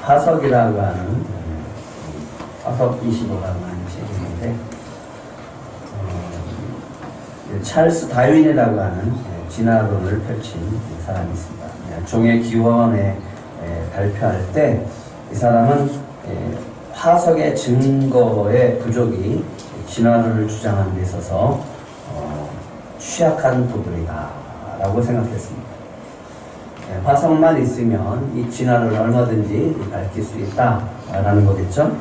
화석이라고 하는 화석 25라고 하는 책인데 찰스 다윈이라고 하는 진화론을 펼친 사람이 있습니다. 종의 기원에 발표할 때 이 사람은 화석의 증거의 부족이 진화론을 주장하는 데 있어서 취약한 도구이다 라고 생각했습니다. 화석만 있으면 이 진화를 얼마든지 밝힐 수 있다라는 거겠죠.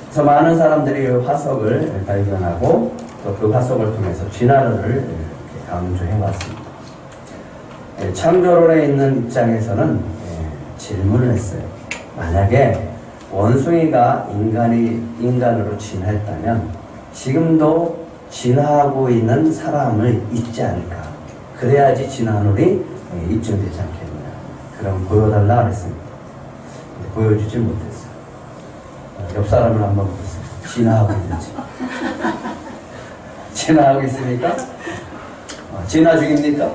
그래서 많은 사람들이 화석을 발견하고 또 그 화석을 통해서 진화론을 강조해 왔습니다. 창조론에 있는 입장에서는 질문을 했어요. 만약에 원숭이가 인간으로 진화했다면 지금도 진화하고 있는 사람을 잊지 않을까? 그래야지 진화론이 입증되지 않겠느냐. 그럼 보여달라 그랬습니다. 보여주질 못했어요. 옆 사람을 한번 보세요. 진화하고 있는지. 진화하고 있습니까? 진화 중입니까?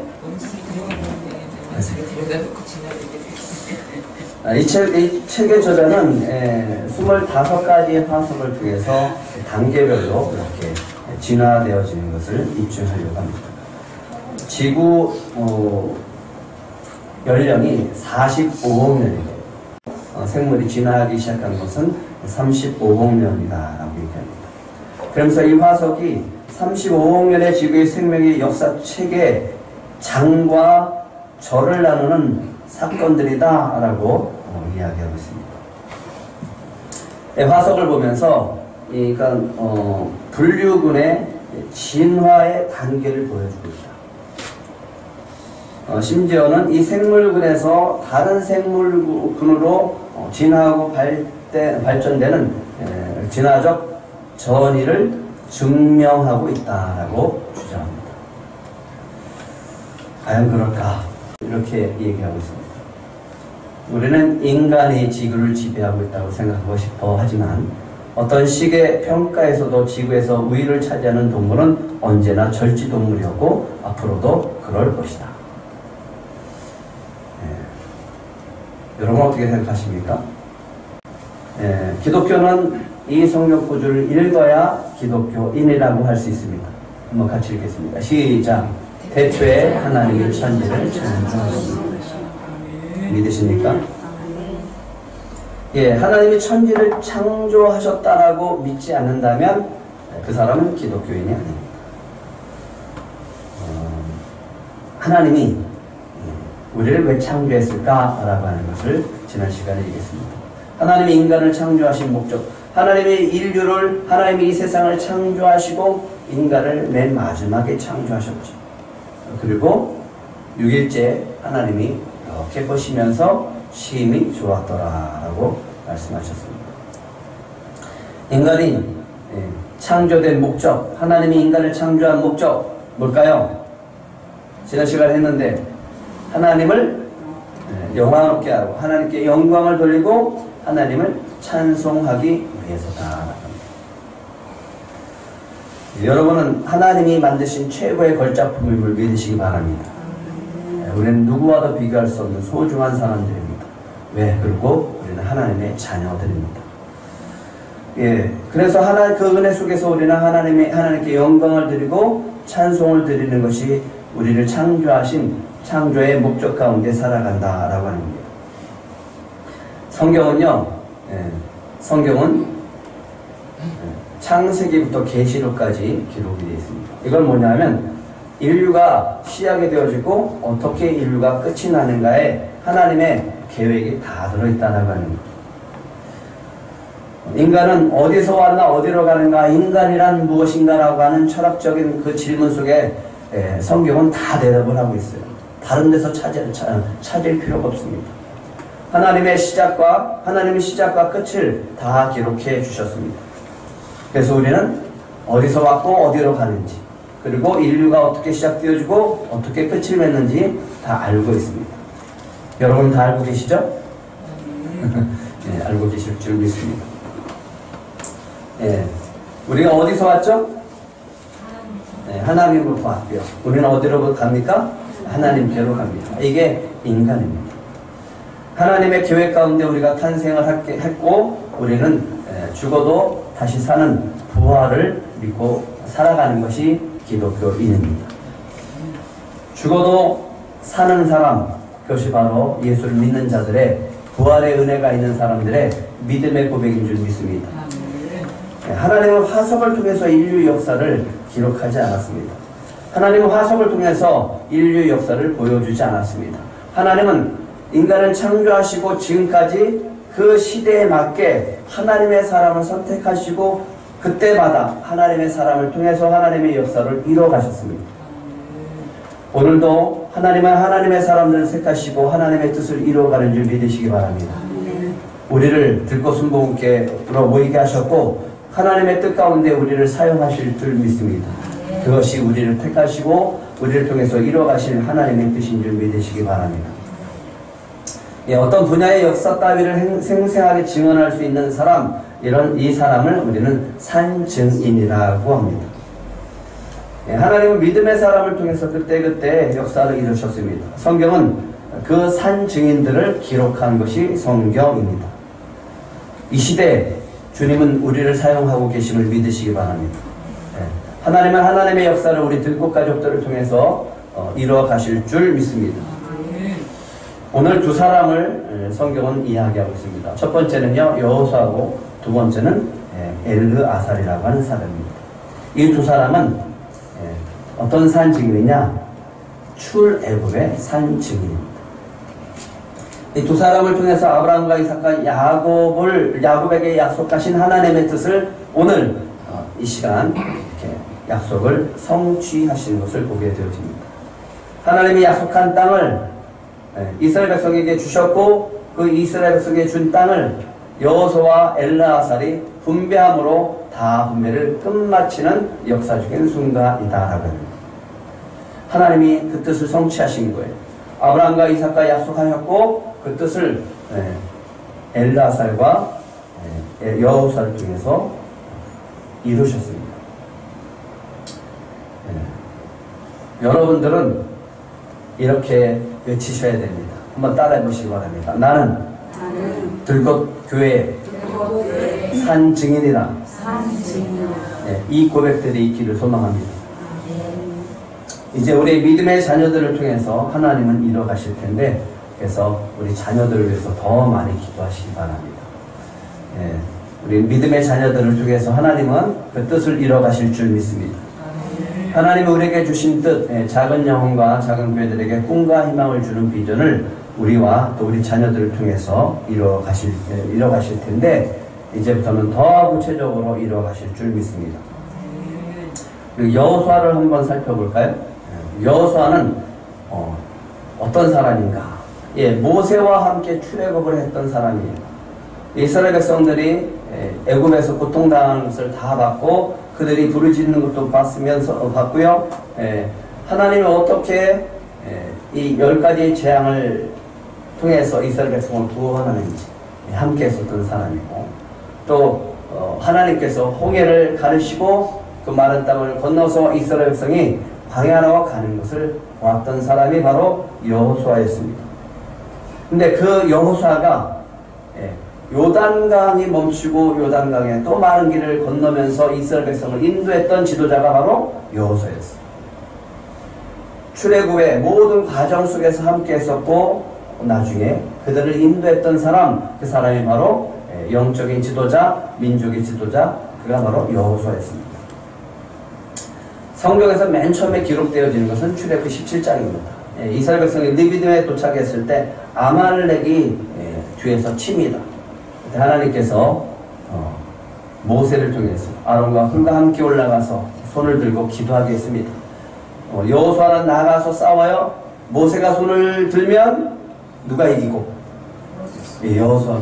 이 책의 저자는 25가지의 화석을 통해서 단계별로 이렇게 진화되어지는 것을 입증하려고 합니다. 지구 연령이 45억 년이고 생물이 진화하기 시작한 것은 35억 년이다라고 얘기합니다. 그러면서 이 화석이 35억 년의 지구의 생명의 역사책에 장과 절을 나누는 사건들이다 라고 이야기하고 있습니다. 화석을 보면서 분류군의 진화의 단계를 보여주고 있다. 심지어는 이 생물군에서 다른 생물군으로 진화하고 발전되는 진화적 전이를 증명하고 있다라고 주장합니다. 과연 그럴까? 이렇게 얘기하고 있습니다. 우리는 인간이 지구를 지배하고 있다고 생각하고 싶어 하지만 어떤 식의 평가에서도 지구에서 우위를 차지하는 동물은 언제나 절지동물이었고 앞으로도 그럴 것이다. 여러분 어떻게 생각하십니까? 기독교는 이 성경 구절을 읽어야 기독교인이라고 할 수 있습니다. 한번 같이 읽겠습니다. 시작. 태초에 하나님이 천지를 창조하셨습니다. 믿으십니까? 하나님이 천지를 창조하셨다라고 믿지 않는다면 그 사람은 기독교인이 아닙니다. 하나님이 우리를 왜 창조했을까라고 하는 것을 지난 시간에 얘기했습니다. 하나님이 인간을 창조하신 목적, 하나님이 이 세상을 창조하시고 인간을 맨 마지막에 창조하셨죠. 그리고 6일째 하나님이 이렇게 보시면서 심히 좋았더라라고 말씀하셨습니다. 인간이 창조된 목적, 하나님이 인간을 창조한 목적 뭘까요? 지난 시간에 했는데 하나님을 영광롭게 하고 하나님께 영광을 돌리고 하나님을 찬송하기 위해서다. 여러분은 하나님이 만드신 최고의 걸작품임을 믿으시기 바랍니다. 우리는 누구와도 비교할 수 없는 소중한 사람들입니다. 왜? 그리고 우리는 하나님의 자녀들입니다. 그래서 그 은혜 속에서 우리는 하나님께 영광을 드리고 찬송을 드리는 것이 우리를 창조하신 창조의 목적 가운데 살아간다라고 하는 겁니다. 성경은 창세기부터 계시록까지 기록이 되어 있습니다. 이건 뭐냐면 인류가 시작이 되어지고 어떻게 인류가 끝이 나는가에 하나님의 계획이 다 들어있다라고 하는 겁니다. 인간은 어디서 왔나 어디로 가는가, 인간이란 무엇인가라고 하는 철학적인 그 질문 속에 성경은 다 대답을 하고 있어요. 다른 데서 찾을 필요가 없습니다. 하나님의 시작과 끝을 다 기록해 주셨습니다. 그래서 우리는 어디서 왔고 어디로 가는지, 그리고 인류가 어떻게 시작되어지고 어떻게 끝을 맺는지 다 알고 있습니다. 여러분 다 알고 계시죠? 네, 알고 계실 줄 믿습니다. 우리가 어디서 왔죠? 하나님으로부터 왔고요. 우리는 어디로 갑니까? 하나님께로 갑니다. 이게 인간입니다. 하나님의 계획 가운데 우리가 탄생을 했고 우리는 죽어도 다시 사는 부활을 믿고 살아가는 것이 기독교인입니다. 죽어도 사는 사람, 그것이 바로 예수를 믿는 자들의 부활의 은혜가 있는 사람들의 믿음의 고백인 줄 믿습니다. 하나님은 화석을 통해서 인류 역사를 기록하지 않았습니다. 하나님은 화석을 통해서 인류 역사를 보여주지 않았습니다. 하나님은 인간을 창조하시고 지금까지 그 시대에 맞게 하나님의 사람을 선택하시고 그때마다 하나님의 사람을 통해서 하나님의 역사를 이루어가셨습니다. 오늘도 하나님은 하나님의 사람들을 택하시고 하나님의 뜻을 이루어가는 줄 믿으시기 바랍니다. 우리를 들꽃순복음께 모이게 하셨고 하나님의 뜻 가운데 우리를 사용하실 줄 믿습니다. 그것이 우리를 택하시고 우리를 통해서 이루어가실 하나님의 뜻인 줄 믿으시기 바랍니다. 어떤 분야의 역사 따위를 생생하게 증언할 수 있는 사람, 이 사람을 우리는 산증인이라고 합니다. 하나님은 믿음의 사람을 통해서 그때그때 역사를 이루셨습니다. 성경은 그 산증인들을 기록한 것이 성경입니다. 이 시대에 주님은 우리를 사용하고 계심을 믿으시기 바랍니다. 하나님은 하나님의 역사를 우리 들꽃 가족들을 통해서 이루어 가실 줄 믿습니다. 오늘 두 사람을 성경은 이야기하고 있습니다. 첫 번째는요 여호수아고 두 번째는 엘르아살이라고 하는 사람입니다. 이 두 사람은 어떤 산 증인이냐? 출애굽의 산 증인입니다. 이 두 사람을 통해서 아브라함과 이삭과 야곱에게 약속하신 하나님의 뜻을 오늘 이 시간 이렇게 약속을 성취하시는 것을 보게 되어집니다. 하나님이 약속한 땅을 이스라엘 백성에게 주셨고 그 이스라엘 백성에게 준 땅을 여호수아와 엘르아살이 분배함으로 다 분배를 끝마치는 역사적인 순간이다라고 합니다. 하나님이 그 뜻을 성취하신 거예요. 아브라함과 이삭과 약속하셨고 그 뜻을 엘르아살과 여호수아를 통해서 이루셨습니다. 여러분들은 이렇게 외치셔야 됩니다. 한번 따라해 보시기 바랍니다. 나는 들꽃교회 산 증인이다. 이 고백들이 있기를 소망합니다. 이제 우리 믿음의 자녀들을 통해서 하나님은 이뤄가실 텐데 그래서 우리 자녀들을 위해서 더 많이 기도하시기 바랍니다. 우리 믿음의 자녀들을 통해서 하나님은 그 뜻을 이뤄가실 줄 믿습니다. 하나님이 우리에게 주신 뜻, 작은 영혼과 작은 교회들에게 꿈과 희망을 주는 비전을 우리와 또 우리 자녀들을 통해서 이뤄가실 텐데 이제부터는 더 구체적으로 이뤄가실 줄 믿습니다. 여호수아를 한번 살펴볼까요? 여호수아는 어떤 사람인가? 모세와 함께 출애굽을 했던 사람이에요. 이스라엘 백성들이 애굽에서 고통당하는 것을 다 봤고 그들이 부르짖는 것도 봤고요. 하나님이 어떻게 이 10가지 재앙을 통해서 이스라엘 백성을 구원하는지 함께 했었던 사람이고 또 하나님께서 홍해를 가르시고 그 마른 땅을 건너서 이스라엘 백성이 광야로 가는 것을 보았던 사람이 바로 여호수아였습니다. 근데 그 여호수아가 요단강이 멈추고 요단강에 또 마른 길을 건너면서 이스라엘 백성을 인도했던 지도자가 바로 여호수아였어요. 출애굽의 모든 과정 속에서 함께 했었고 나중에 그들을 인도했던 사람, 그 사람이 바로 영적인 지도자, 민족의 지도자, 그가 바로 여호수아였습니다. 성경에서 맨 처음에 기록되어지는 것은 출애굽 17장입니다. 이스라엘 백성이 르비딤에 도착했을 때 아말렉이 뒤에서 칩니다. 하나님께서 모세를 통해서 아론과 hul과 함께 올라가서 손을 들고 기도하게 했습니다. 여호수아는 나가서 싸워요. 모세가 손을 들면 누가 이기고? 여호수아가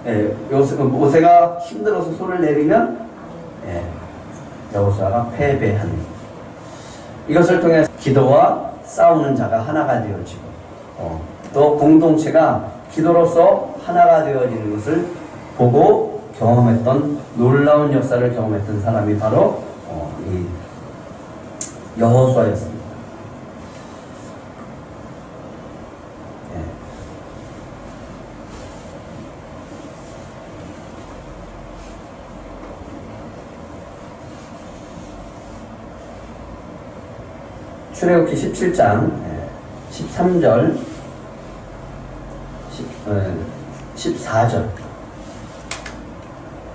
이기고. 모세가 힘들어서 손을 내리면 여호수아가 패배합니다. 이것을 통해 기도와 싸우는 자가 하나가 되어지고 또 공동체가 기도로서 하나가 되어지는 것을 보고 경험했던 놀라운 역사를 경험했던 사람이 바로 이 여호수아였습니다. 출애굽기 17장 13절 14절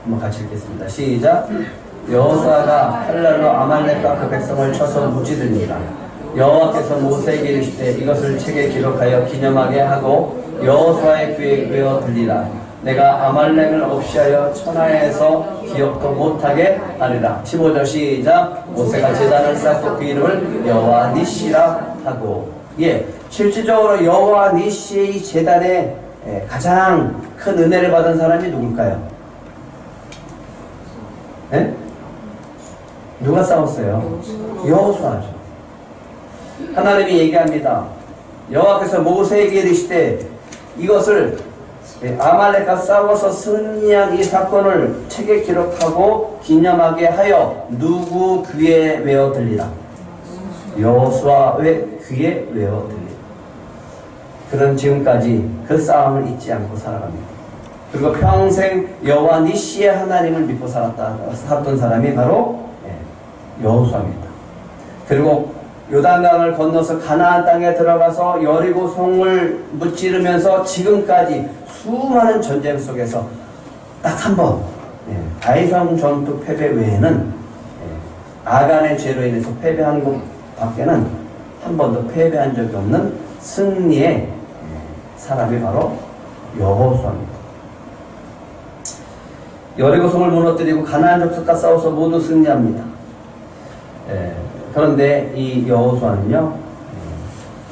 한번 같이 읽겠습니다. 시작. 여호수아가 칼날로 아말렉과 그 백성을 쳐서 무찌르니라. 여호와께서 모세에게 이르시되 이것을 책에 기록하여 기념하게 하고 여호수아의 귀에 외어 들리라. 내가 아말렉을 없이하여 천하에서 기억도 못하게 하리라. 15절 시작. 모세가 제단을 쌓고 그 이름을 여호와 니시라 하고. 실질적으로 여호와 니시의 제단에 가장 큰 은혜를 받은 사람이 누굴까요? 네? 누가 싸웠어요? 여호수아죠. 하나님이 얘기합니다. 여호와께서 모세에게 이르시되 이것을 아말렉과 싸워서 승리한 이 사건을 책에 기록하고 기념하게 하여 누구 귀에 외어 들리라. 여호수아의 귀에 외어 들리라. 그는 지금까지 그 싸움을 잊지 않고 살아갑니다. 그리고 평생 여호와 니시의 하나님을 믿고 살았던 사람이 바로 여호수아입니다. 그리고 요단강을 건너서 가나안 땅에 들어가서 여리고 성을 무찌르면서 지금까지 수많은 전쟁 속에서 딱 한 번 다이성 전투 패배 외에는 아간의 죄로 인해서 패배한 것 밖에는 한 번도 패배한 적이 없는 승리의 사람이 바로 여호수아입니다. 여리고 성을 무너뜨리고 가나안 족속과 싸워서 모두 승리합니다. 그런데 이 여호수아는요,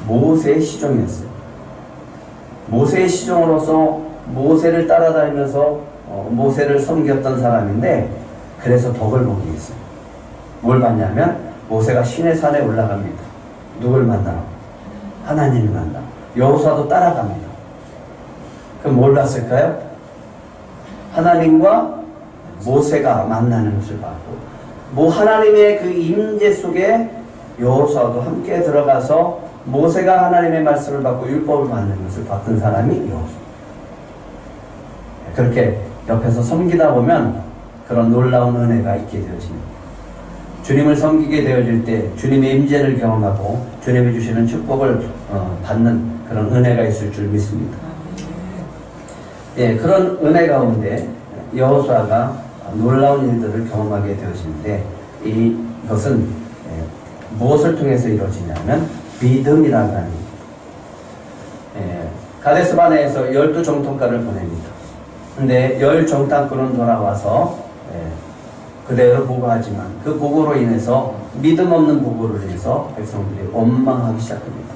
모세의 시종이었어요. 모세의 시종으로서 모세를 따라다니면서 모세를 섬겼던 사람인데, 그래서 덕을 보게 했어요. 뭘 봤냐면 모세가 시내 산에 올라갑니다. 누굴 만나러? 하나님을 만나. 여호수아도 따라갑니다. 그럼 뭘 봤을까요? 하나님과 모세가 만나는 것을 봤고, 하나님의 그 임재 속에 여호수아도 함께 들어가서 모세가 하나님의 말씀을 받고 율법을 받는 것을 봤던 사람이 여호수아. 그렇게 옆에서 섬기다 보면 그런 놀라운 은혜가 있게 되어집니다. 주님을 섬기게 되어질 때 주님의 임재를 경험하고 주님이 주시는 축복을 받는 그런 은혜가 있을 줄 믿습니다. 그런 은혜 가운데 여호수아가 놀라운 일들을 경험하게 되어지는데, 이것은 무엇을 통해서 이루어지냐면 믿음이라는 겁니다. 가데스 바네에서 12정탐꾼을 보냅니다. 근데 10정탐꾼은 돌아와서 그대로 보고하지만 그 보고로 인해서 믿음 없는 보고로 인해서 백성들이 원망하기 시작합니다.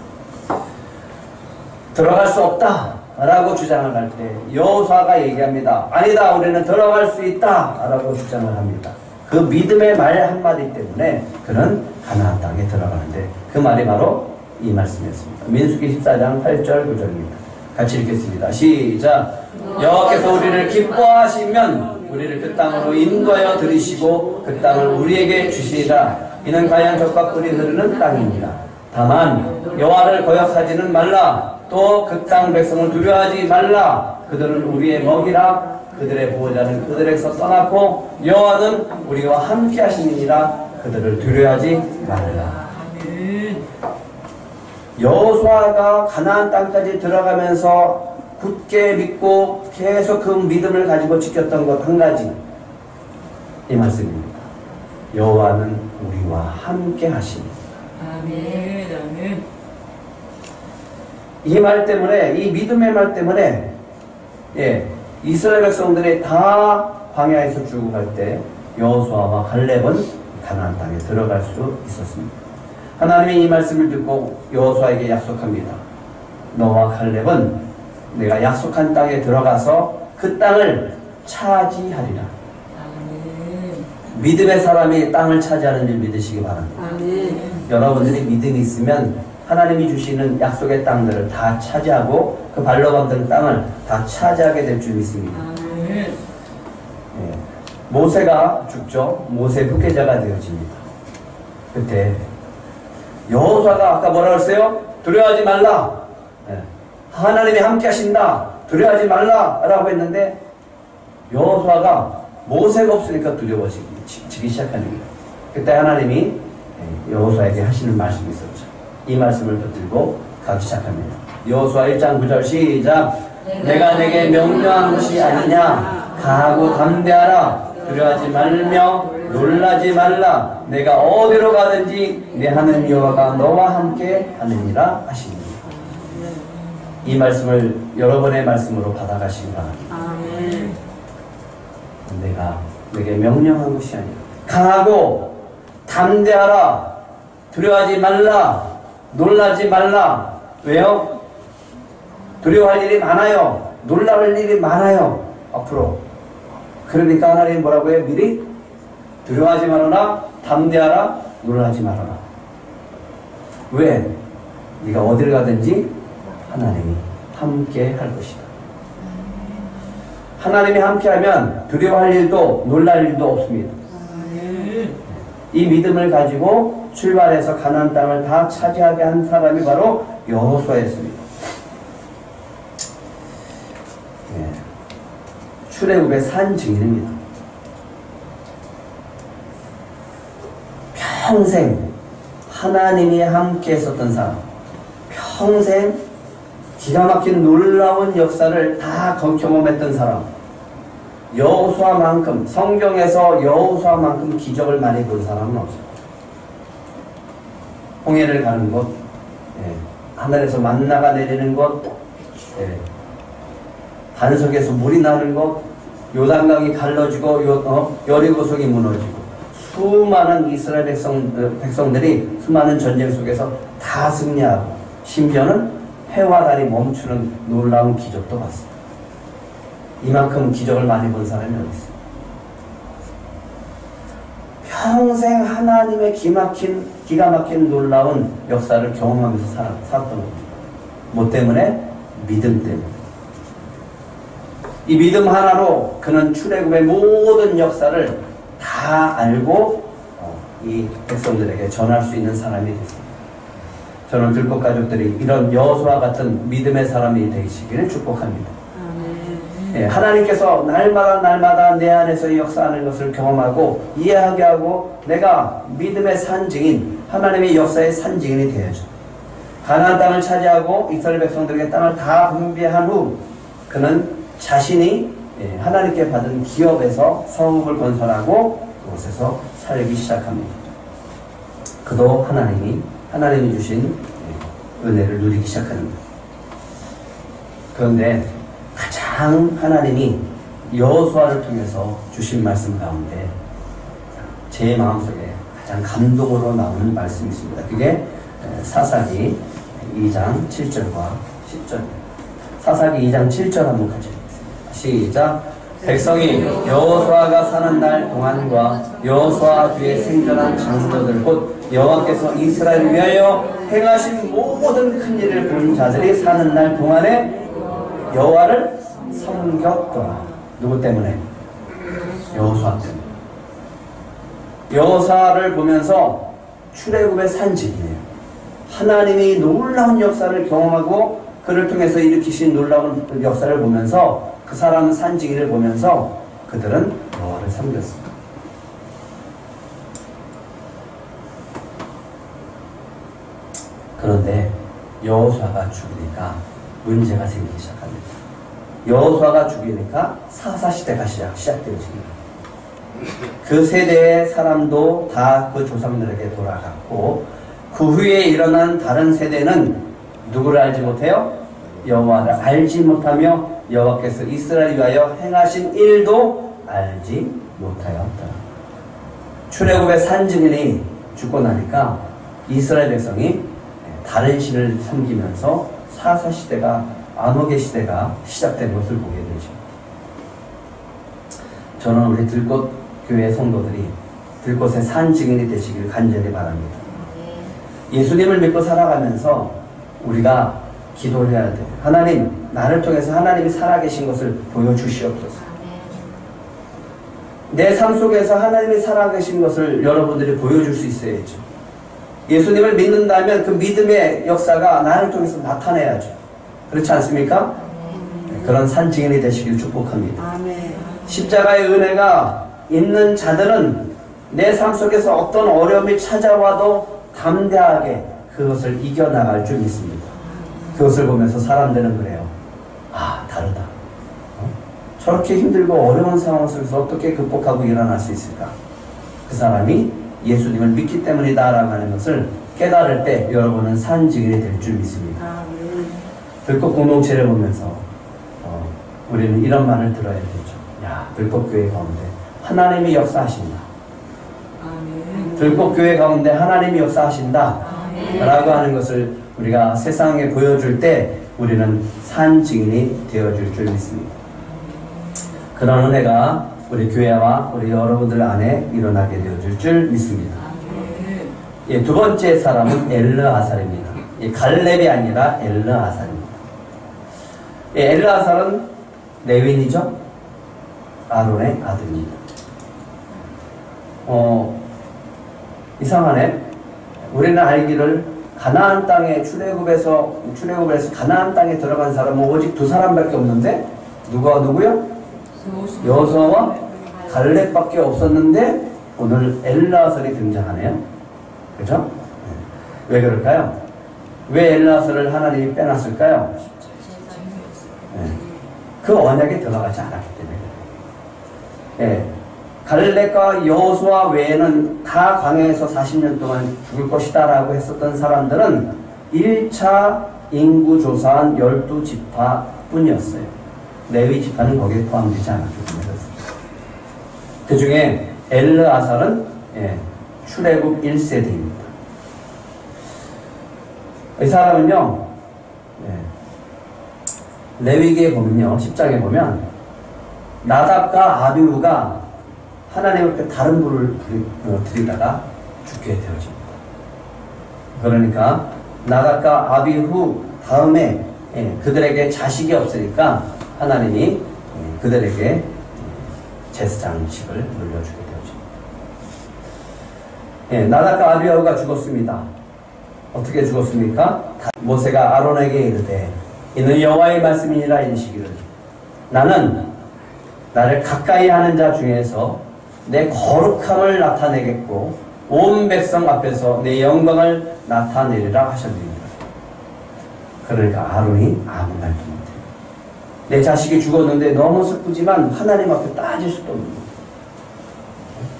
들어갈 수 없다 라고 주장을 할 때 여호수아가 얘기합니다. 아니다, 우리는 들어갈 수 있다 라고 주장을 합니다. 그 믿음의 말 한마디 때문에 그는 가나안 땅에 들어가는데, 그 말이 바로 이 말씀이었습니다. 민수기 14장 8절 9절입니다. 같이 읽겠습니다. 시작. 여호와께서 우리를 기뻐하시면 우리를 그 땅으로 인도하여 들이시고 그 땅을 우리에게 주시리라. 이는 가양 젖과 꿀이 흐르는 땅입니다. 다만 여호와를 거역하지는 말라. 또 그 땅 백성을 두려워하지 말라. 그들은 우리의 먹이라. 그들의 보호자는 그들에게서 떠났고 여호와는 우리와 함께 하시니라. 그들을 두려워하지 말라. 여호수아가 가나안 땅까지 들어가면서 굳게 믿고 계속 그 믿음을 가지고 지켰던 것 한 가지, 이 말씀입니다. 여호와는 우리와 함께 하시니. 아멘. 아멘. 이 말 때문에, 이 믿음의 말 때문에 이스라엘 백성들이 다 광야에서 죽고 갈 때 여호수아와 갈렙은 가나안 땅에 들어갈 수 있었습니다. 하나님이 이 말씀을 듣고 여호수아에게 약속합니다. 너와 갈렙은 내가 약속한 땅에 들어가서 그 땅을 차지하리라. 아멘. 믿음의 사람이 땅을 차지하는 줄 믿으시기 바랍니다. 아멘. 여러분들이 믿음이 있으면 하나님이 주시는 약속의 땅들을 다 차지하고 그 발로 만든 땅을 다 차지하게 될 줄 믿습니다. 아멘. 모세가 죽죠. 모세 후계자가 되어집니다. 그때 여호수아가 아까 뭐라 그랬어요? 두려워하지 말라. 하나님이 함께 하신다. 두려워하지 말라 라고 했는데 여호수아가 모세가 없으니까 두려워지기 시작하는 거예요. 그때 하나님이 여호수아에게 하시는 말씀이 있었죠. 이 말씀을 붙들고 가기 시작합니다. 여호수아 1장 9절 시작. 내가 내게 명령한 것이 아니냐. 가하고 담대하라. 두려워하지 말며 놀라지 말라. 내가 어디로 가든지 내 하나님 여호와가 너와 함께 하느니라 하시니. 이 말씀을 여러분의 말씀으로 받아가시기 바랍니다. 아멘. 내가 내게 명령한 것이 아니라 강하고 담대하라. 두려워하지 말라. 놀라지 말라. 왜요? 두려워할 일이 많아요. 놀랄 일이 많아요. 앞으로. 그러니까 하나님 뭐라고 해요? 미리 두려워하지 말아라. 담대하라. 놀라지 말아라. 왜? 네가 어디를 가든지 하나님이 함께 할 것이다. 하나님이 함께하면 두려워할 일도 놀랄 일도 없습니다. 이 믿음을 가지고 출발해서 가나안 땅을 다 차지하게 한 사람이 바로 여호수아였습니다. 출애굽의 산 증인입니다. 평생 하나님이 함께 했었던 사람, 평생 기가 막힌 놀라운 역사를 다 경험했던 사람, 여호수아만큼, 성경에서 여호수아만큼 기적을 많이 본 사람은 없어요. 홍해를 가는 것, 하늘에서 만나가 내리는 것, 반석에서 물이 나는 것, 요단강이 갈라지고 여리고성이 무너지고, 수많은 이스라엘 백성들이 수많은 전쟁 속에서 다 승리하고, 심지어는 해와 달이 멈추는 놀라운 기적도 봤습니다. 이만큼 기적을 많이 본 사람이 어디 있어요? 평생 하나님의 기가 막힌 놀라운 역사를 경험하면서 살았던 겁니다. 뭐 때문에? 믿음 때문에. 이 믿음 하나로 그는 출애굽의 모든 역사를 다 알고 이 백성들에게 전할 수 있는 사람이 됐습니다. 저는 들꽃 가족들이 이런 여호수아 같은 믿음의 사람이 되시기를 축복합니다. 하나님께서 날마다 내 안에서 역사하는 것을 경험하고 이해하게 하고 내가 믿음의 산증인, 하나님의 역사의 산증인이 되어야죠. 가나안 땅을 차지하고 이스라엘 백성들에게 땅을 다 분배한 후 그는 자신이 하나님께 받은 기업에서 성읍을 건설하고 그곳에서 살기 시작합니다. 그도 하나님이 주신 은혜를 누리기 시작합니다. 그런데 가장 하나님이 여호수아를 통해서 주신 말씀 가운데 제 마음속에 가장 감동으로 나오는 말씀이 있습니다. 그게 사사기 2장 7절과 10절입니다. 사사기 2장 7절 한번 같이 읽겠습니다. 시작. 백성이 여호수아가 사는 날 동안과 여호수아 뒤에 생존한 장로들 곧 여호와께서 이스라엘을 위하여 행하신 모든 큰 일을 본 자들이 사는 날 동안에 여호와를 섬겼더라. 누구 때문에? 여호수아 때문에. 여호수아를 보면서 출애굽의 산증이에요. 하나님이 놀라운 역사를 경험하고 그를 통해서 일으키신 놀라운 역사를 보면서 그 사람 산증이를 보면서 그들은 여호와를 섬겼습니다. 그런데 여호수아가 죽으니까 문제가 생기기 시작합니다. 여호수아가 죽으니까 사사시대가 시작되어집니다. 그 세대의 사람도 다 그 조상들에게 돌아갔고 그 후에 일어난 다른 세대는 누구를 알지 못해요? 여호와를 알지 못하며 여호와께서 이스라엘 위하여 행하신 일도 알지 못하였다. 출애굽의 산증인이 죽고 나니까 이스라엘 백성이 다른 신을 섬기면서 사사시대가 암흑의 시대가 시작된 것을 보게 되죠. 저는 우리 들꽃 교회 성도들이 들꽃의 산증인이 되시길 간절히 바랍니다. 예수님을 믿고 살아가면서 우리가 기도를 해야 돼요. 하나님, 나를 통해서 하나님이 살아계신 것을 보여주시옵소서. 내 삶 속에서 하나님이 살아계신 것을 여러분들이 보여줄 수 있어야죠. 예수님을 믿는다면 그 믿음의 역사가 나를 통해서 나타내야죠. 그렇지 않습니까? 그런 산증인이 되시길 축복합니다. 십자가의 은혜가 있는 자들은 내 삶 속에서 어떤 어려움이 찾아와도 담대하게 그 그것을 이겨나갈 줄 믿습니다. 그것을 보면서 사람들은 그래요. 아, 다르다. 저렇게 힘들고 어려운 상황 속에서 어떻게 극복하고 일어날 수 있을까? 그 사람이 예수님을 믿기 때문이다 라고 하는 것을 깨달을 때 여러분은 산 증인이 될 줄 믿습니다. 들꽃 공동체를 보면서 우리는 이런 말을 들어야 되죠. 야, 들꽃교회 가운데 하나님이 역사하신다. 들꽃교회 가운데 하나님이 역사하신다 라고 하는 것을 우리가 세상에 보여줄 때 우리는 산 증인이 되어줄 줄 믿습니다. 그런 은혜가 우리 교회와 우리 여러분들 안에 일어나게 되어줄 줄 믿습니다. 예, 두 번째 사람은 엘르아살입니다. 예, 갈렙이 아니라 엘르아살입니다. 예, 엘르아살은 레윈이죠. 아론의 아들입니다. 이상하네. 우리는 알기를 가나안 땅에 출애굽에서 가나안 땅에 들어간 사람은 오직 두 사람밖에 없는데 누구요? 여호수아와 갈렙밖에 없었는데 오늘 엘르아살이 등장하네요. 그렇죠? 왜 그럴까요? 왜 엘르아살을 하나님이 빼놨을까요? 그 언약에 들어가지 않았기 때문에. 갈렙과 여호수아 외에는 다 광야에서 40년 동안 죽을 것이다 라고 했었던 사람들은 1차 인구조사한 12지파 뿐이었어요. 레위 지파는 거기에 포함되지 않았기 때문에 그렇습니다. 그 중에 엘르아살은 출애굽 1세대입니다. 이 사람은요, 레위기에 보면요, 10장에 보면 나답과 아비후가 하나님 앞에 다른 불을 들이다가 죽게 되어집니다. 그러니까 나답과 아비후 다음에 그들에게 자식이 없으니까 하나님이 그들에게 제사장식을 물려주게 되어집니다. 나답과 아비후가 죽었습니다. 어떻게 죽었습니까? 모세가 아론에게 이르되 이는 여호와의 말씀이니라 이르시기를 나는 나를 가까이 하는 자 중에서 내 거룩함을 나타내겠고 온 백성 앞에서 내 영광을 나타내리라 하셨느니라. 그러니까 아론이 아무 말도 못해요. 내 자식이 죽었는데 너무 슬프지만 하나님 앞에 따질 수도 없는 거예요.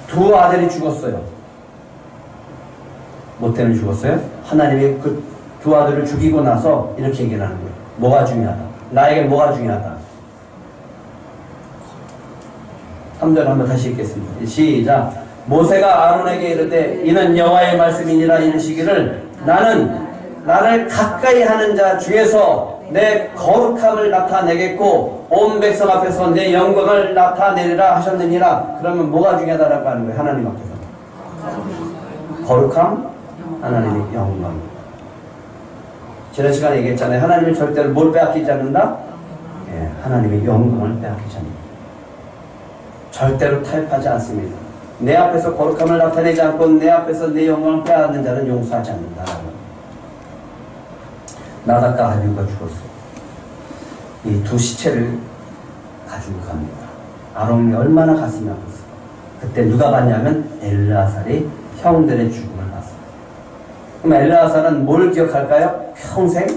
두 아들이 죽었어요. 뭐 때문에 죽었어요? 하나님이 그 두 아들을 죽이고 나서 이렇게 얘기를 하는 거예요. 뭐가 중요하다? 나에게 뭐가 중요하다? 3절 한번 다시 읽겠습니다. 시작. 모세가 아론에게 이르되 이는 여호와의 말씀이니라 이르시기를 나는 나를 가까이 하는 자 중에서 내 거룩함을 나타내겠고 온 백성 앞에서 내 영광을 나타내리라 하셨느니라. 그러면 뭐가 중요하다라고 하는 거예요? 하나님 앞에서 거룩함, 하나님의 영광. 지난 시간에 얘기했잖아요. 하나님은 절대로 뭘 빼앗기지 않는다? 하나님의 영광을 빼앗기지 않는다. 절대로 타협하지 않습니다. 내 앞에서 거룩함을 나타내지 않고 내 앞에서 내 영광을 빼앗는 자는 용서하지 않는다. 나답과 아비후가 죽었어. 이 두 시체를 가지고 갑니다. 아론이 얼마나 가슴이 아팠어. 그때 누가 봤냐면 엘르아살이 형들의 죽음을 봤어요. 그럼 엘르아살은 뭘 기억할까요? 평생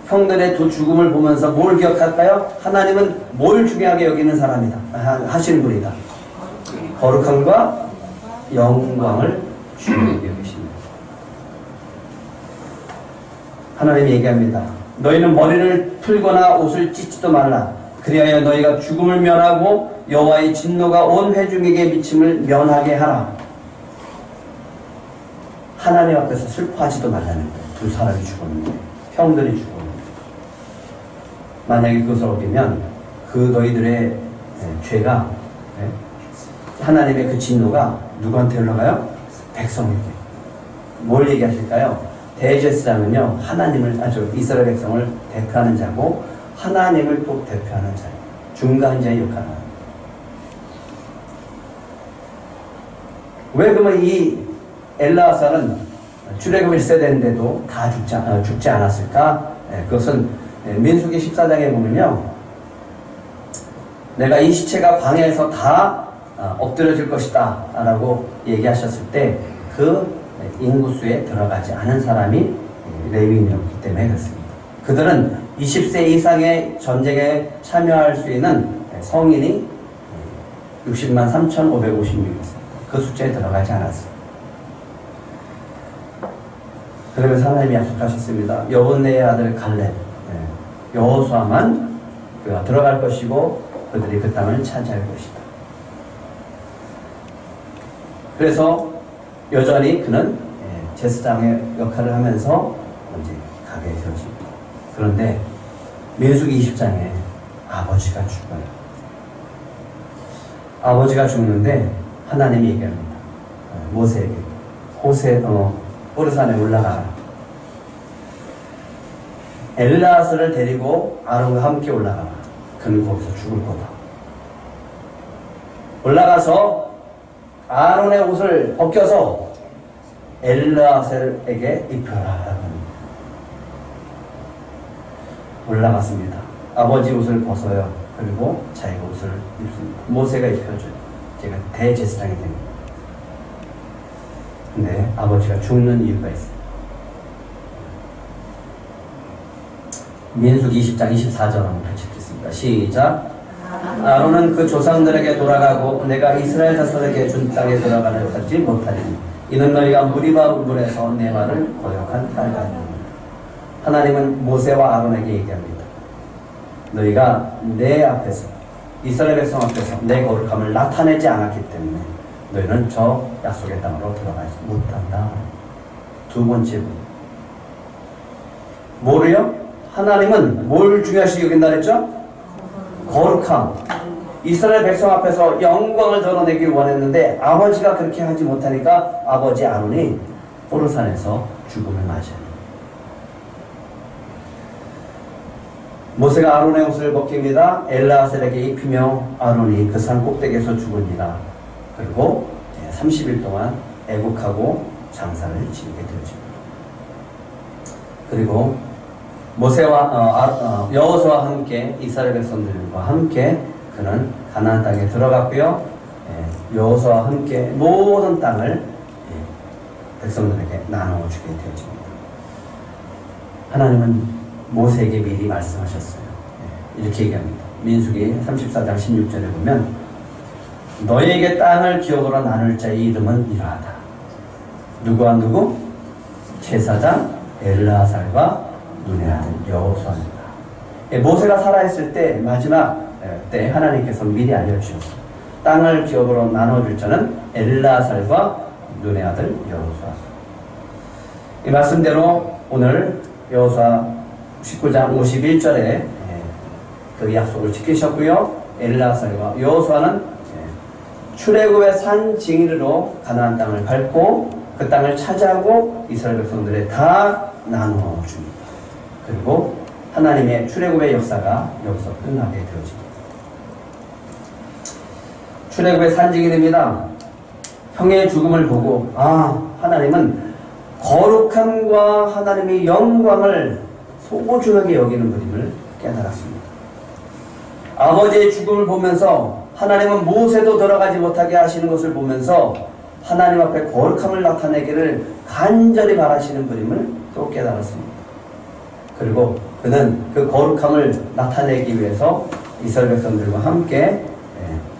형들의 두 죽음을 보면서 뭘 기억할까요? 하나님은 뭘 중요하게 여기는 사람이다. 하시는 분이다. 거룩함과 영광을 중요하게 여기십니다. 하나님이 얘기합니다. 너희는 머리를 풀거나 옷을 찢지도 말라. 그리하여 너희가 죽음을 면하고 여호와의 진노가 온 회중에게 미침을 면하게 하라. 하나님 앞에서 슬퍼하지도 말라는 거예요. 두 사람이 죽었는데, 형들이 죽었는데. 만약에 그것을 어기면 그 너희들의 죄가 하나님의 그 진노가 누구한테 흘러가요? 백성에게. 뭘 얘기하실까요? 대제사장은요 하나님을 이스라엘 백성을 대표하는 자고 하나님을 또 대표하는 자예요. 중간자의 역할을 합니다. 왜 그러면 이 엘르아살은 출애굽 1세대인데도 다 죽지 않았을까? 그것은 민수기 14장에 보면요, 내가 이 시체가 광야에서 다 엎드려질 것이다 라고 얘기하셨을 때 그 인구수에 들어가지 않은 사람이 레위인이었기 때문에 그렇습니다. 그들은 20세 이상의 전쟁에 참여할 수 있는 성인이 60만 3,556이었습니다. 그 숫자에 들어가지 않았어요. 그러면서 하나님이 약속하셨습니다. 여분네의 아들 갈렙, 여호수아만 그가 들어갈 것이고 그들이 그 땅을 차지할 것이다. 그래서 여전히 그는 제사장의 역할을 하면서 이제 가게 되어집니다. 그런데 민수기 20장에 아버지가 죽어요. 아버지가 죽는데 하나님이 얘기합니다. 모세에게 호르산에 올라가라. 엘르아스를 데리고 아론과 함께 올라가라. 그는 거기서 죽을 거다. 올라가서 아론의 옷을 벗겨서 엘르아셀에게 입혀라. 올라갔습니다. 아버지 옷을 벗어요. 그리고 자기가 옷을 입습니다. 모세가 입혀줘요. 제가 대제사장이 됩니다. 근데 아버지가 죽는 이유가 있어요. 민수기 20장 24절 한번 같이 읽겠습니다. 시작. 아론은 그 조상들에게 돌아가고 내가 이스라엘 자손에게 준 땅에 들어가는 하지 못하리니 이는 너희가 무리바 물에서 내 말을 거역한 딸같으니. 하나님은 모세와 아론에게 얘기합니다. 너희가 내 앞에서 이스라엘 백성 앞에서 내 거룩함을 나타내지 않았기 때문에 너희는 저 약속의 땅으로 들어가지 못한다. 두 번째 분. 뭐래요? 하나님은 뭘 중요시 여긴다 그랬죠? 거룩함. 이스라엘 백성 앞에서 영광을 드러내길 원했는데 아버지가 그렇게 하지 못하니까 아버지 아론이 호르산에서 죽음을 맞이합니다. 모세가 아론의 옷을 벗깁니다. 엘르아셀에게 입히며 아론이 그 산 꼭대기에서 죽으니라. 그리고 30일 동안 애국하고 장사를 지내게 되어집니다. 그리고 모세와 여호수아와 함께 이스라엘 백성들과 함께 그는 가나안 땅에 들어갔고요. 여호수아와 함께 모든 땅을 백성들에게 나누어주게 되어집니다. 하나님은 모세에게 미리 말씀하셨어요. 이렇게 얘기합니다. 민수기 34장 16절에 보면 너희에게 땅을 기업으로 나눌 자의 이름은 이러하다. 누구와 누구? 제사장 엘르아살과 눈의 아들 여호수아입니다. 모세가 살아있을 때 마지막 때 하나님께서 미리 알려주셨어요. 땅을 기업으로 나눠줄 자는 엘르아살과 눈의 아들 여호수아. 이 말씀대로 오늘 여호수아 19장 51절에 그 약속을 지키셨고요. 엘르아살과 여호수아는 출애굽의 산 징이로 가나안 땅을 밟고 그 땅을 차지하고 이스라엘 백성들에 다 나누어 줍니다. 그리고 하나님의 출애굽의 역사가 여기서 끝나게 되어집니다. 출애굽의 산 징이입니다. 형의 죽음을 보고 하나님은 거룩함과 하나님의 영광을 소중하게 여기는 분임을 깨달았습니다. 아버지의 죽음을 보면서 하나님은 모세도 들어가지 못하게 하시는 것을 보면서 하나님 앞에 거룩함을 나타내기를 간절히 바라시는 분임을 또 깨달았습니다. 그리고 그는 그 거룩함을 나타내기 위해서 이스라엘 백성들과 함께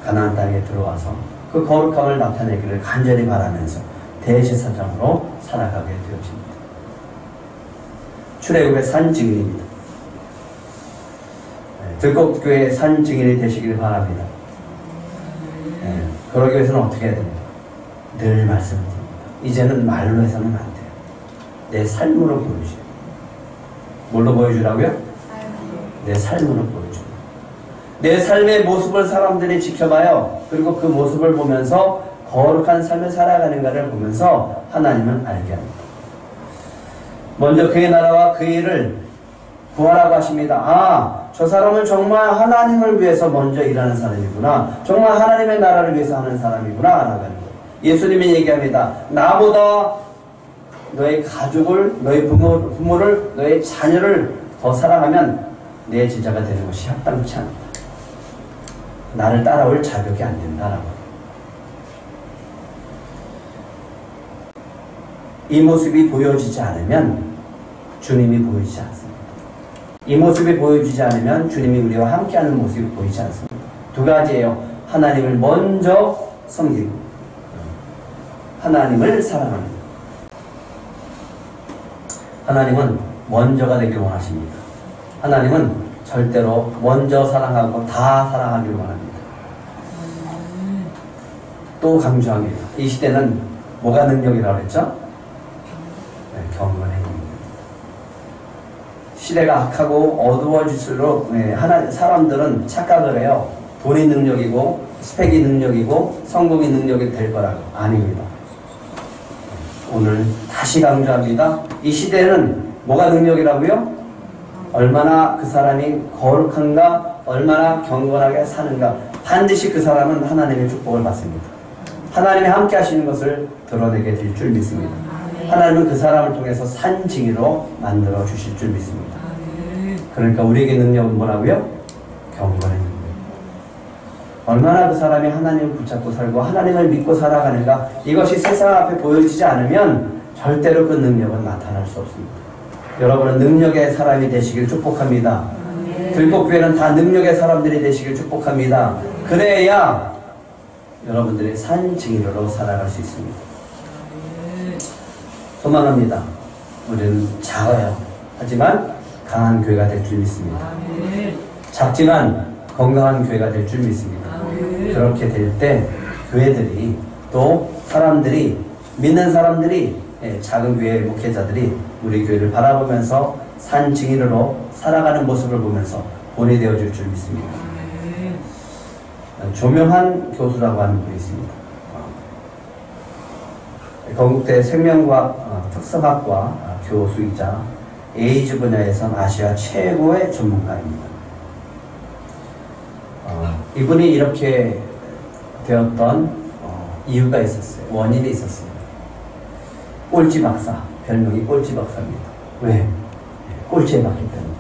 가나안 땅에 들어와서 그 거룩함을 나타내기를 간절히 바라면서 대제사장으로 살아가게 되어집니다. 출애굽의 산 증인입니다. 들꽃교회의 산 증인이 되시길 바랍니다. 그러기 위해서는 어떻게 해야 됩니까? 늘 말씀드립니다. 이제는 말로 해서는 안 돼요. 내 삶으로 보여줘요. 뭘로 보여주라고요? 내 삶으로 보여줘요. 내 삶의 모습을 사람들이 지켜봐요. 그리고 그 모습을 보면서 거룩한 삶을 살아가는가를 보면서 하나님은 알게 합니다. 먼저 그의 나라와 그의 일을 구하라고 하십니다. 저 사람은 정말 하나님을 위해서 먼저 일하는 사람이구나. 정말 하나님의 나라를 위해서 하는 사람이구나. 라는 거예요. 예수님이 얘기합니다. 나보다 너의 가족을, 너의 부모를, 너의 자녀를 더 사랑하면 내 제자가 되는 것이 합당치 않다. 나를 따라올 자격이 안 된다라고. 이 모습이 보여지지 않으면 주님이 보이지 않습니다. 이 모습이 보여주지 않으면 주님이 우리와 함께하는 모습이 보이지 않습니다. 두 가지예요. 하나님을 먼저 섬기고 하나님을 사랑합니다. 하나님은 먼저가 되길 원하십니다. 하나님은 절대로 먼저 사랑하고 다 사랑하길 원합니다. 또 강조합니다. 이 시대는 뭐가 능력이라고 했죠? 네, 경건의 능력. 시대가 악하고 어두워질수록 사람들은 착각을 해요. 돈이 능력이고 스펙이 능력이고 성공이 능력이 될 거라고. 아닙니다. 오늘 다시 강조합니다. 이 시대는 뭐가 능력이라고요? 얼마나 그 사람이 거룩한가, 얼마나 경건하게 사는가. 반드시 그 사람은 하나님의 축복을 받습니다. 하나님이 함께 하시는 것을 드러내게 될 줄 믿습니다. 하나님은 그 사람을 통해서 산증인으로 만들어 주실 줄 믿습니다. 그러니까 우리에게 능력은 뭐라고요? 경건의 능력. 얼마나 그 사람이 하나님을 붙잡고 살고 하나님을 믿고 살아가는가, 이것이 세상 앞에 보여지지 않으면 절대로 그 능력은 나타날 수 없습니다. 여러분은 능력의 사람이 되시길 축복합니다. 들국교회는 다 능력의 사람들이 되시길 축복합니다. 그래야 여러분들이 산 증인으로 살아갈 수 있습니다. 소망합니다. 우리는 작아요. 하지만 강한 교회가 될 줄 믿습니다. 작지만 건강한 교회가 될 줄 믿습니다. 그렇게 될 때 교회들이 또 사람들이, 믿는 사람들이, 작은 교회 목회자들이 우리 교회를 바라보면서 산 증인으로 살아가는 모습을 보면서 본이 되어줄 줄 믿습니다. 조명한 교수라고 하는 분이 있습니다. 건국대 생명과학 특성학과 교수이자 에이즈 분야에선 아시아 최고의 전문가입니다. 이분이 이렇게 되었던 이유가 있었어요. 원인이 있었어요. 꼴찌 박사, 별명이 꼴찌 박사입니다. 왜? 꼴찌에 박기 때문에.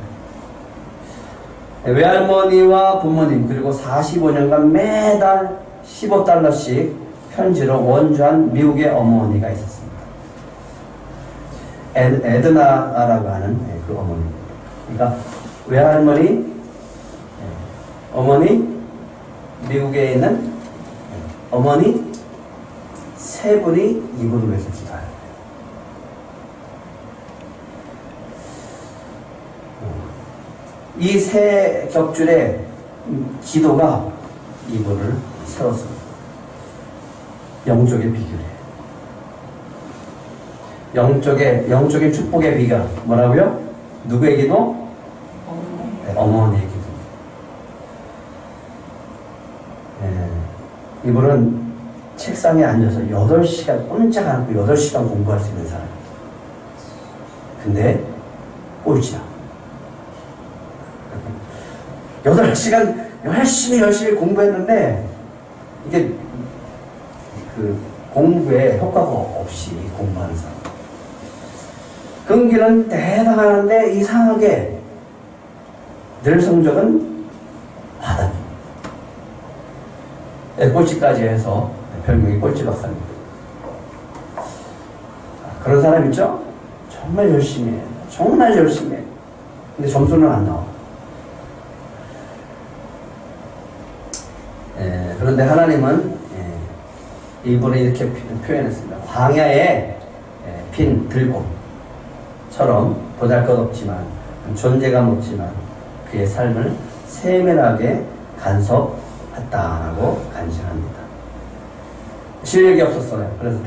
외할머니와 부모님 그리고 45년간 매달 $15씩 편지로 원주한 미국의 어머니가 있었습니다. 에드나라고 하는 그 어머니. 그러니까 외할머니, 어머니, 미국에 있는 어머니 세 분이 이분을 위해서 기도해요. 이 세 격줄의 기도가 이분을 세웠습니다. 영적의 비결이에요. 영적인 축복의 비결. 뭐라고요? 누구의 기도? 어머니의 기도. 이분은 책상에 앉아서 8시간, 꼼짝 않고 8시간 공부할 수 있는 사람이에요. 근데 꼴찌야. 8시간 열심히 공부했는데 이게 그 공부에 효과가 없이 공부하는 사람. 근기는 대단하는데 이상하게 늘 성적은 바닥. 꼴찌까지 해서 별명이 꼴찌 박사입니다. 그런 사람 있죠? 정말 열심히 해. 정말 열심히 해. 근데 점수는 안 나와. 그런데 하나님은 이분이 이렇게 표현했습니다. 광야에 핀 들꽃처럼 보잘것없지만 존재감 없지만 그의 삶을 세밀하게 간섭했다라고 간증합니다. 실력이 없었어요. 그래서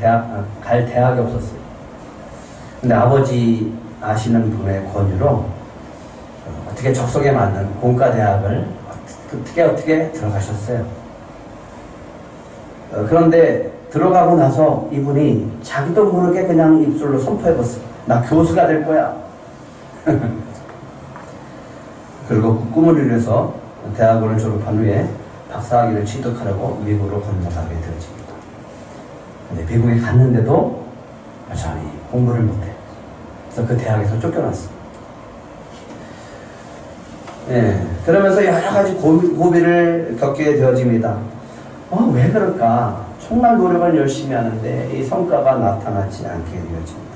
갈 대학이 없었어요. 근데 아버지 아시는 분의 권유로 어떻게 적성에 맞는 공과대학을 어떻게 들어가셨어요. 그런데 들어가고 나서 이분이 자기도 모르게 그냥 입술로 선포해봤어요. 나 교수가 될 거야. 그리고 그 꿈을 이루어서 대학원을 졸업한 후에 박사학위를 취득하려고 미국으로 건너가게 되어집니다. 근데 미국에 갔는데도 여전히 공부를 못해. 그래서 그 대학에서 쫓겨났어요. 그러면서 여러 가지 고비를 겪게 되어집니다. 왜 그럴까? 정말 노력을 열심히 하는데 이 성과가 나타나지 않게 되어집니다.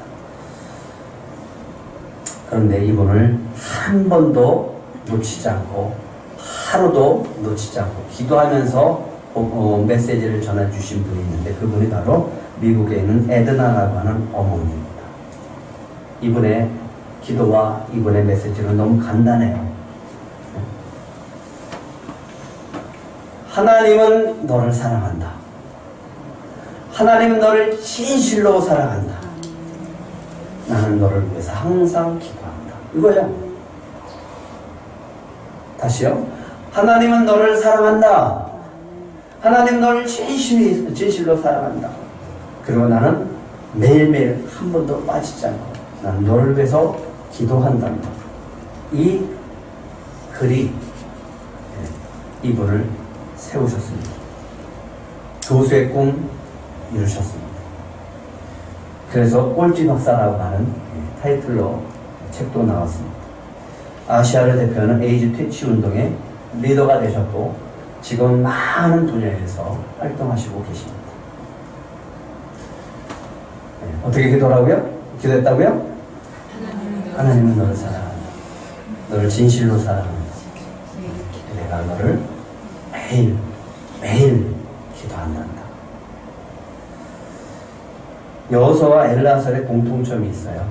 그런데 이분을 한 번도 놓치지 않고 하루도 놓치지 않고 기도하면서 메시지를 전해주신 분이 있는데 그분이 바로 미국에 있는 에드나라고 하는 어머니입니다. 이분의 기도와 이분의 메시지는 너무 간단해요. 하나님은 너를 사랑한다. 하나님은 너를 진실로 사랑한다. 나는 너를 위해서 항상 기도한다. 이거예요. 다시요. 하나님은 너를 사랑한다. 하나님 너를 진실로 사랑한다. 그리고 나는 매일매일 한 번도 빠지지 않고 나는 너를 위해서 기도한답니다. 이 글이 이분을 세우셨습니다. 교수의 꿈 이루셨습니다. 그래서 꼴찌 박사라고 하는 타이틀로 책도 나왔습니다. 아시아를 대표하는 에이즈 퇴치 운동의 리더가 되셨고 지금 많은 분야에서 활동하시고 계십니다. 어떻게 기도하라고요? 기도했다고요? 하나님은 너를 사랑한다. 너를 진실로 사랑한다. 내가 너를 매일 기도한단다. 여호수아와 엘라설의 공통점이 있어요.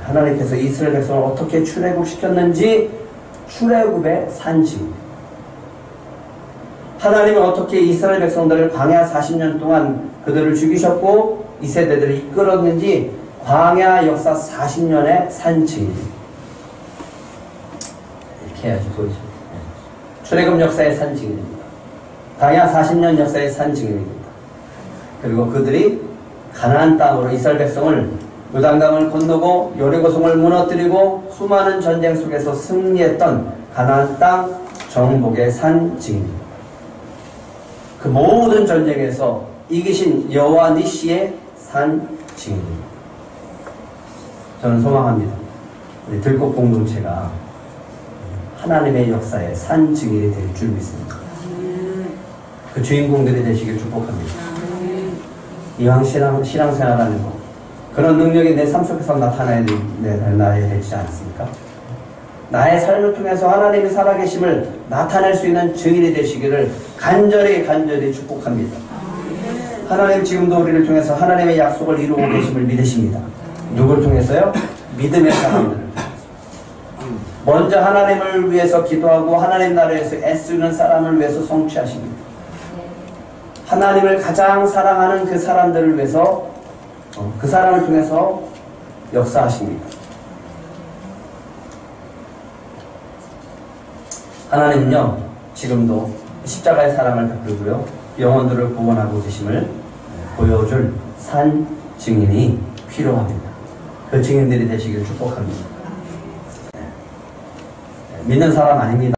하나님께서 이스라엘 백성을 어떻게 출애굽시켰는지 출애굽의 산증. 하나님은 어떻게 이스라엘 백성들을 광야 40년 동안 그들을 죽이셨고 이 세대들을 이끌었는지 광야 역사 40년의 산증입니다. 이렇게 해야지 보이죠. 출애굽 역사의 산증입니다. 광야 40년 역사의 산증입니다. 그리고 그들이 가나안 땅으로 이스라엘 백성을 요단강을 건너고 여리고성을 무너뜨리고 수많은 전쟁 속에서 승리했던 가나안 땅 정복의 산증입니다. 그 모든 전쟁에서 이기신 여호와 니시의 산증입니다. 저는 소망합니다. 우리 들꽃 공동체가 하나님의 역사의 산증인이 될 줄 믿습니다. 그 주인공들이 되시길 축복합니다. 이왕 신앙생활하는 것 그런 능력이 내 삶 속에서 나타나야 되지 않습니까? 나의 삶을 통해서 하나님이 살아계심을 나타낼 수 있는 증인이 되시기를 간절히 축복합니다. 하나님 지금도 우리를 통해서 하나님의 약속을 이루고 계심을 믿으십니다. 누구를 통해서요? 믿음의 사람들을 먼저 하나님을 위해서 기도하고 하나님 나라에서 애쓰는 사람을 위해서 성취하십니다. 하나님을 가장 사랑하는 그 사람들을 위해서 그 사람을 통해서 역사하십니다. 하나님은요 지금도 십자가의 사랑을 베풀고요 영혼들을 구원하고 계심을 보여줄 산 증인이 필요합니다. 그 증인들이 되시길 축복합니다. 믿는 사람 아닙니다.